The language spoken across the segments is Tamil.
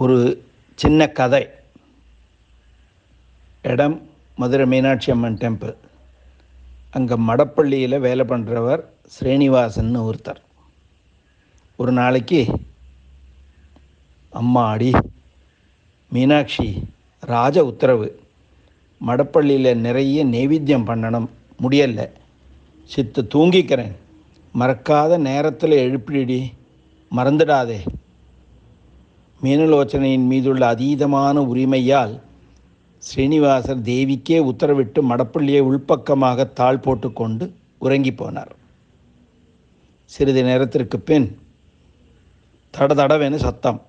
ஒரு சின்ன கதை. இடம் மதுரை மீனாட்சி அம்மன் டெம்பிள். அங்கே மடப்பள்ளியில் வேலை பண்ணுறவர் ஸ்ரீனிவாசன் ஒருத்தர். ஒரு நாளைக்கு, அம்மாடி மீனாட்சி, ராஜ உத்தரவு, மடப்பள்ளியில் நிறைய நெய்வேத்தியம் பண்ணணும், முடியலை, சித்து தூங்கிக்கிறேன், மறக்காத நேரத்தில் எழுப்பிடி, மறந்துடாதே. மீனலோச்சனையின் மீதுள்ள அதீதமான உரிமையால் ஸ்ரீனிவாசர் தேவிக்கே உத்தரவிட்டு மடப்பள்ளியை உள்பக்கமாக தாழ் போட்டுக்கொண்டு உறங்கி போனார். சிறிது நேரத்திற்கு பின் தடதடவென சத்தம்.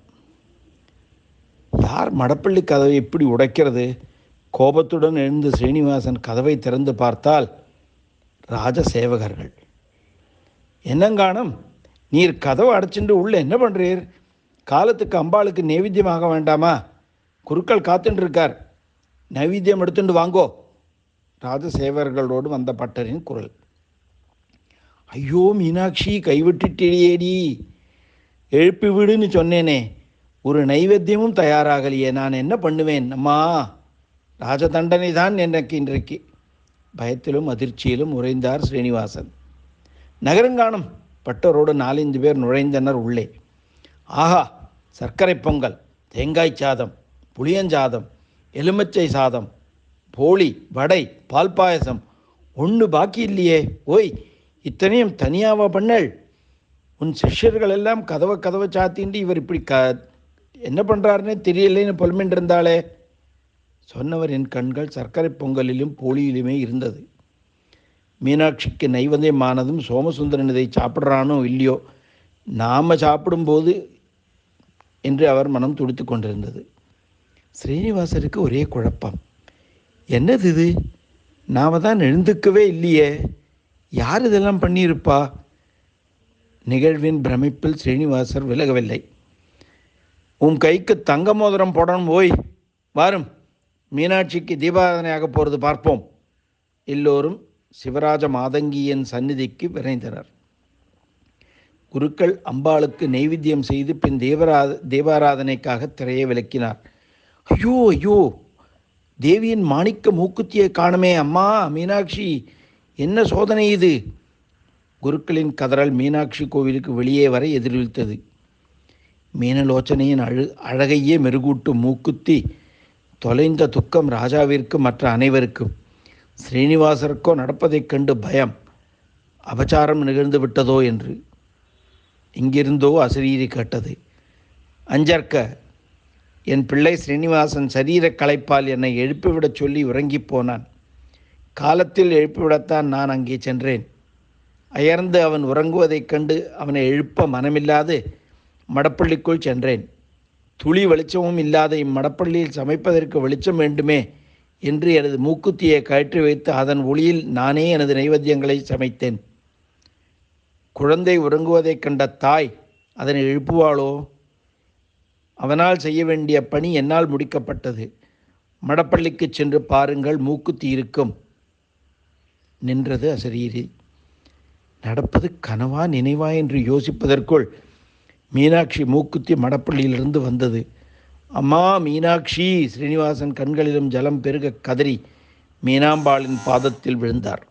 யார் மடப்பள்ளி கதவை இப்படி உடைக்கிறது? கோபத்துடன் எழுந்து ஸ்ரீனிவாசன் கதவை திறந்து பார்த்தால் ராஜசேவகர்கள். என்னங்கானம், நீர் கதவை அடைச்சிட்டு உள்ள என்ன பண்ணுறீர்? காலத்துக்கு அம்பாளுக்கு நைவேத்தியமாக வேண்டாமா? குருக்கள் காத்துட்டு இருக்கார், நைவேத்தியம் எடுத்துட்டு வாங்கோ. ராஜசேவர்களோடு வந்த பட்டரின் குரல். ஐயோ மீனாட்சி, கைவிட்டுட்டேடி, எழுப்பி விடுன்னு சொன்னேனே, ஒரு நைவேத்தியமும் தயாராகலையே, நான் என்ன பண்ணுவேன் அம்மா? ராஜதண்டனை தான் எனக்கு இன்றைக்கு. பயத்திலும் அதிர்ச்சியிலும் உறைந்தார் ஸ்ரீனிவாசன். நகரங்கானம். பட்டரோடு 4-5 பேர் நுழைந்தனர் உள்ளே. ஆஹா, சர்க்கரை பொங்கல், தேங்காய் சாதம், புளியஞ்சாதம், எலுமிச்சை சாதம், போளி, வடை, பால் பாயசம், ஒன்று பாக்கி இல்லையே. ஓய், இத்தனையும் தனியாவா பண்ணள்? உன் சிஷ்யர்கள் எல்லாம் கதவை சாத்திண்டு இவர் இப்படி என்ன பண்ணுறாருன்னே தெரியலேன்னு புலம்பின்னு இருந்தாளே. சொன்னவரின் கண்கள் சர்க்கரை பொங்கலிலும் போலியிலுமே இருந்தது. மீனாட்சிக்கு நைவேத்தியமானதும் சோமசுந்தரன் இதை சாப்பிட்றானோ இல்லையோ, நாம் சாப்பிடும்போது என்று அவர் மனம் துடித்து கொண்டிருந்தது. ஸ்ரீனிவாசருக்கு ஒரே குழப்பம். என்னது இது? நாம் தான் எழுந்துக்கவே இல்லையே, யார் இதெல்லாம் பண்ணியிருப்பா? நிகழ்வின் பிரமிப்பில் ஸ்ரீனிவாசர் விலகவில்லை. உன் கைக்கு தங்க மோதிரம் போடணும், ஓய் வாரும், மீனாட்சிக்கு தீபாராதனையாக போகிறது பார்ப்போம். எல்லோரும் சிவராஜ மாதங்கியின் சந்நிதிக்கு விரைந்தனர். குருக்கள் அம்பாளுக்கு நெய்வேத்தியம் செய்து பின் தீபாராதனைக்காக திரையை விளக்கினார். ஐயோ ஐயோ, தேவியின் மாணிக்க மூக்குத்தியை காணுமே அம்மா! மீனாட்சி, என்ன சோதனை இது? குருக்களின் கதறல் மீனாட்சி கோவிலுக்கு வெளியே வரை எதிரொலித்தது. மீனலோச்சனையின் அழகையே மெருகூட்டும் மூக்குத்தி தொலைந்த துக்கம் ராஜாவிற்கு, மற்ற அனைவருக்கும். ஸ்ரீனிவாசருக்கோ நடப்பதைக் கண்டு பயம், அபச்சாரம் நிகழ்ந்து விட்டதோ என்று. இங்கிருந்தோ அசரீரி கேட்டது. அஞ்சற்க, என் பிள்ளை ஸ்ரீனிவாசன் சரீர களைப்பால் என்னை எழுப்பிவிடச் சொல்லி உறங்கி போனான். காலத்தில் எழுப்பிவிடத்தான் நான் அங்கே சென்றேன். அயர்ந்து அவன் உறங்குவதைக் கண்டு அவனை எழுப்ப மனமில்லாது மடப்பள்ளிக்குள் சென்றேன். துளி வெளிச்சமும் இல்லாத இம்மடப்பள்ளியில் சமைப்பதற்கு வெளிச்சம் வேண்டுமே என்று எனது மூக்குத்தியை கழற்றி வைத்து அதன் ஒளியில் நானே எனது நைவேத்தியங்களை சமைத்தேன். குழந்தை உறங்குவதைக் கண்ட தாய் அதனை எழுப்புவாளோ? அவனால் செய்ய வேண்டிய பணி என்னால் முடிக்கப்பட்டது. மடப்பள்ளிக்கு சென்று பாருங்கள், மூக்குத்தி இருக்கும். நின்றது அசரீரி. நடப்பது கனவா நினைவா என்று யோசிப்பதற்குள் மீனாட்சி மூக்குத்தி மடப்பள்ளியிலிருந்து வந்தது. அம்மா மீனாட்சி! ஸ்ரீனிவாசன் கண்களிலும் ஜலம் பெருக கதறி மீனாம்பாளின் பாதத்தில் விழுந்தார்.